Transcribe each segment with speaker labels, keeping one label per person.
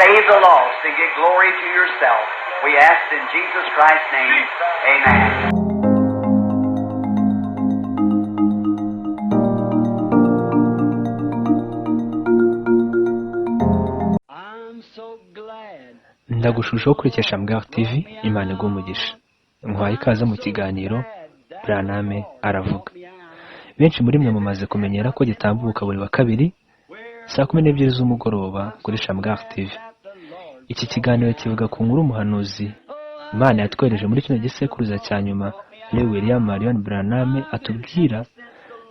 Speaker 1: save the lost and get glory to yourself. We ask in Jesus Christ's name, amen.
Speaker 2: ndagushushaho kurikira Shalom TV Imana igumugisha nkwaye ikaze mu kiganiro Branham aravuga. Benshi muri mwe mumaze kumenyera ko gitambuka buri wa kabiri saa 12 z'umugoroba kuri Shalom TV. Iki kiganiro kivuga ku nkuru umuhanuzi Imana yatwereje muri kino gisekuruza cya nyuma Rev William Marion Branham atubwira,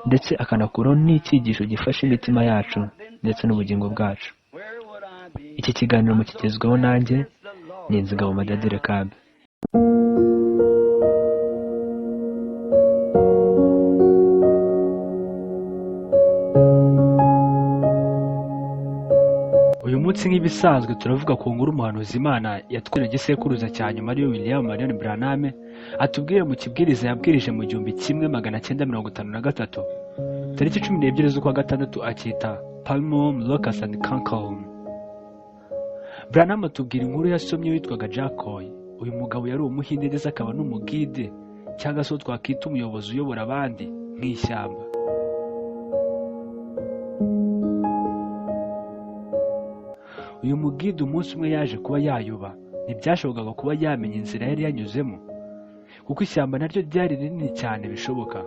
Speaker 2: ndetse akanakuraho n'icyigisho gifasha imitima yacu ndetse n'ubugingo bwacu. Iki kiganiro mukigezweho nanjye ni Inzigabo Madadire Kabe. Uyu munsi nk'ibisanzwe turavuga ku nkuru umuhanuzi Imana yatwereje igisekuruza cya nyuma Rev William Marion Branham atubwire mu kibwiriza yabwirije mu 1953 tariki 12 z'ukwa gatandatu akita Palmum Locus and Cancun. Branham atubwira inkuru yasomye witwaga Jacoy. Uyu mugabo yari umuhinde ndetse akaba n'umugide cyangwa se twakita umuyobozi uyobora abandi nk'ishyamba. Uyu mugide umunsi umwe yaje kuba yayoba, ntibyashobokaga kuba yamenya inzira yari yanyuzemo kuko ishyamba naryo ryari rinini cyane bishoboka.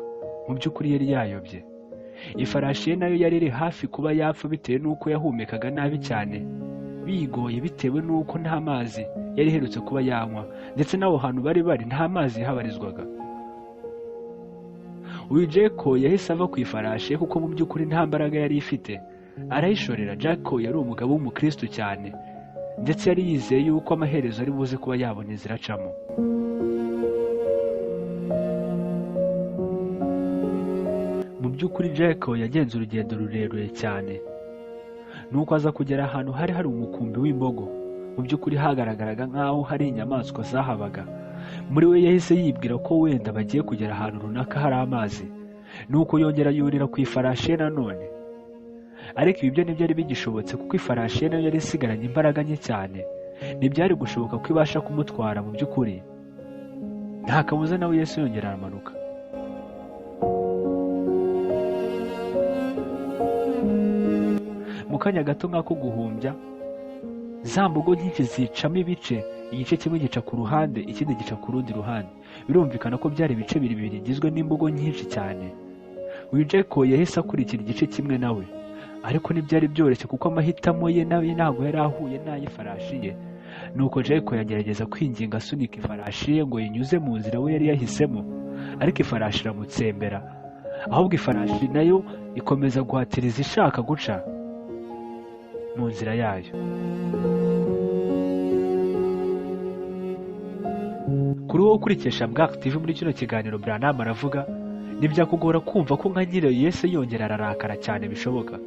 Speaker 2: Mu by'ukuri yari yayobye. Ifarashi ye nayo yari iri hafi kuba yapfa bitewe n'uko yahumekaga nabi cyane, bigoye bitewe n'uko nta mazi yari iherutse kuba yanywa, ndetse n'aho hantu bari nta mazi habarizwaga. Uyu Jacoy yahise ava ku ifarashi kuko mu by'ukuri nta mbaraga yari ifite, arayishorera. Jacoy yari umugabo w'umukristo cyane, ndetse yari yizeye yuko amaherezo ari buze kuba yabona inzira acamo. Mu by'ukuri Jacoy yagenze urugendo rurerure cyane, nuko aza kugera ahantu hari umukumbi w'imbogo. Mu by'ukuri hagaragaraga nk'aho hari inyamaswa zahabaga. Muri we yahise yibwira ko wenda bagiye kugera ahantu runaka hari amazi, nuko yongera yurira ku ifarashi ye nanone. Ariko ibi byo ntibyari bigishobotse kuko ifarashi ye nayo yari isigaranye imbaraga nke cyane, ntibyari gushoboka ko ibasha kumutwara. Mu by'ukuri nta kabuza nawe Yesu yongera aramanuka. Mu kanya gato nk'ako guhumbya, za mbogo nyinshi zicamo ibice, igice kimwe gica ku ruhande ikindi gica ku rundi ruhande. Birumvikana ko byari ibice bibiri bigizwe n'imbogo nyinshi cyane. Uyu Jacoy yahise akurikira igice kimwe nawe, ariko ntibyari byoroshye kuko amahitamo ye nawe ntabwo yari ahuye n'ay'ifarashi ye. Nuko Jacoy yagerageza kwinginga asunika ifarashi ye ngo yinyuze mu nzira we yari yahisemo, ariko ifarashi iramutsembera. Ahubwo ifarashi nayo ikomeza guhatiriza ishaka guca mu nzira yayo. Kuri wowe ukurikisha Shalom TV muri kino kiganiro Branham aravuga, ntibyakugora kumva ko nka nyirayo Yesu yongera ararakara cyane bishoboka.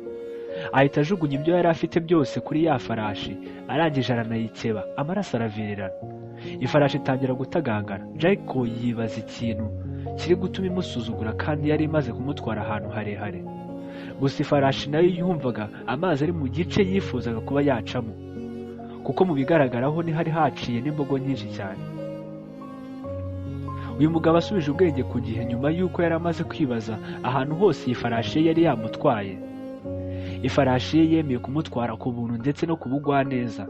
Speaker 2: Ahita ajugunya ibyo yari afite byose kuri ya farashi, arangije aranayikeba, amaraso aravirirana. Ifarashi itangira gutagangara. Jacoy yibaza ikintu kiri gutuma imusuzugura kandi yari imaze kumutwara ahantu harehare. Gusa ifarashi nayo yumvaga amazi ari mu gice yifuzaga kuba yacamo, kuko mu bigaragaraho ni hari haciye n'imbogo nyinshi cyane. Uyu mugabo asubije ubwenge ku gihe nyuma y'uko yari amaze kwibaza ahantu hose iyi farashi yari yamutwaye. Ifarashi ye yemeye kumutwara ku buntu ndetse no ku bugwaneza.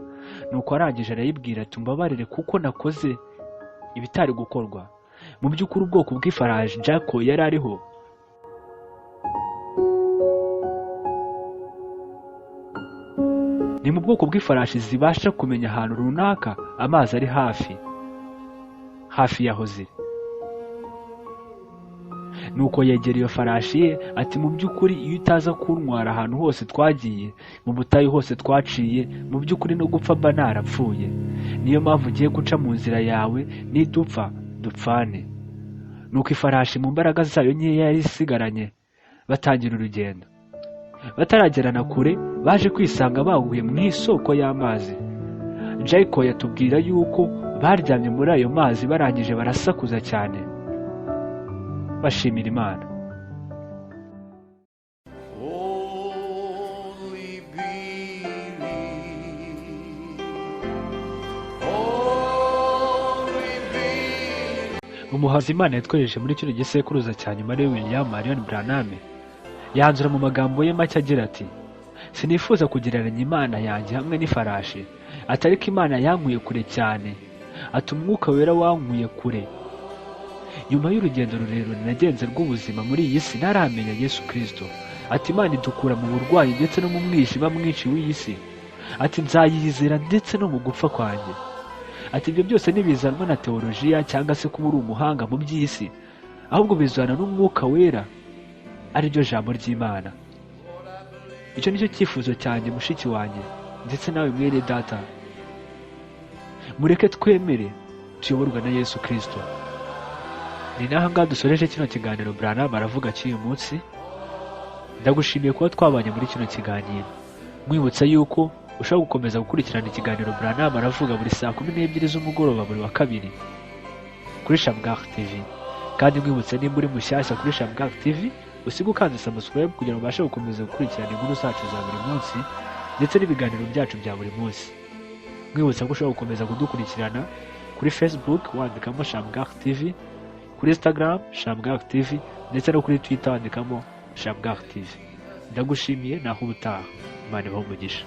Speaker 2: Nuko arangije arayibwira ati mbabarire kuko nakoze ibitari gukorwa. Mu by'ukuri ubwoko bw'ifarashi Jacoy yari ariho ni mu bwoko bw'ifarashi zibasha kumenya ahantu runaka amazi ari hafi yaho ziri. Nuko yegera iyo farashi ye ati mu by'ukuri iyo utaza kuntwara ahantu hose twagiye, mu butayu hose twaciye, mu by'ukuri no gupfa mba narapfuye. Niyo mpamvu ugiye guca mu nzira yawe, nidupfa dupfane. Nuko ifarashi mu mbaraga zayo nkeya yari isigaranye batangira urugendo. Bataragerana kure baje kwisanga baguye mu isoko y'amazi. Jacoy yatubwira yuko baryamye muri ayo mazi barangije barasakuza cyane bashimira Imana.
Speaker 3: Only believe
Speaker 2: umuhazi Imana yatwereje muri kino gisekuruza cya nyuma ari William Marion Branham yanzura mu magambo ye make agira ati sinifuza kugereranya Imana yanjye hamwe n'ifarashi, atari ko Imana yankuye kure cyane, ati umwuka wera wankuye kure. Nyuma y'urugendo rurerure nagenze rw'ubuzima muri iyi si ntaramenya Yesu Kristo, ati Imana idukura mu burwayi ndetse no mu mwijima mwinshi w'iyi si, ati nzayizera ndetse no mu gupfa kwanjye. Ati ibyo byose ntibizanwa na teolojiya cyangwa se kuba uri umuhanga mu by'isi, ahubwo bizana n'umwuka wera, ari ryo jambo ry'Imana. Icyo nicyo cyifuzo cyanjye mushiki wanjye ndetse nawe mwene data. Mureke twemere tuyoborwa na Yesu Kristo. Ni naho ngaha dusoreje kino kiganiro Branham aravuga cy'uyu munsi. Ndagushimiye kuba twabanye muri kino kiganiro, mwibutsa yuko ushobora gukomeza gukurikirana ikiganiro Branham aravuga buri saa 12 z'umugoroba buri wa kabiri kuri Shalom TV. Kandi mwibutsa nimba uri mushyashya kuri Shalom TV usiga ukanze subscribe kugira ngo ubashe gukomeza gukurikirana inkuru zacu za buri munsi ndetse n'ibiganiro byacu bya buri munsi. Mwibutsa ko ushobora gukomeza kudukurikirana kuri Facebook wandikamo Shalom TV, kuri Instagram Shalom TV ndetse no kuri Twitter wandikamo Shalom TV. Ndagushimiye naho ubutaha. Imana ibahe umugisha.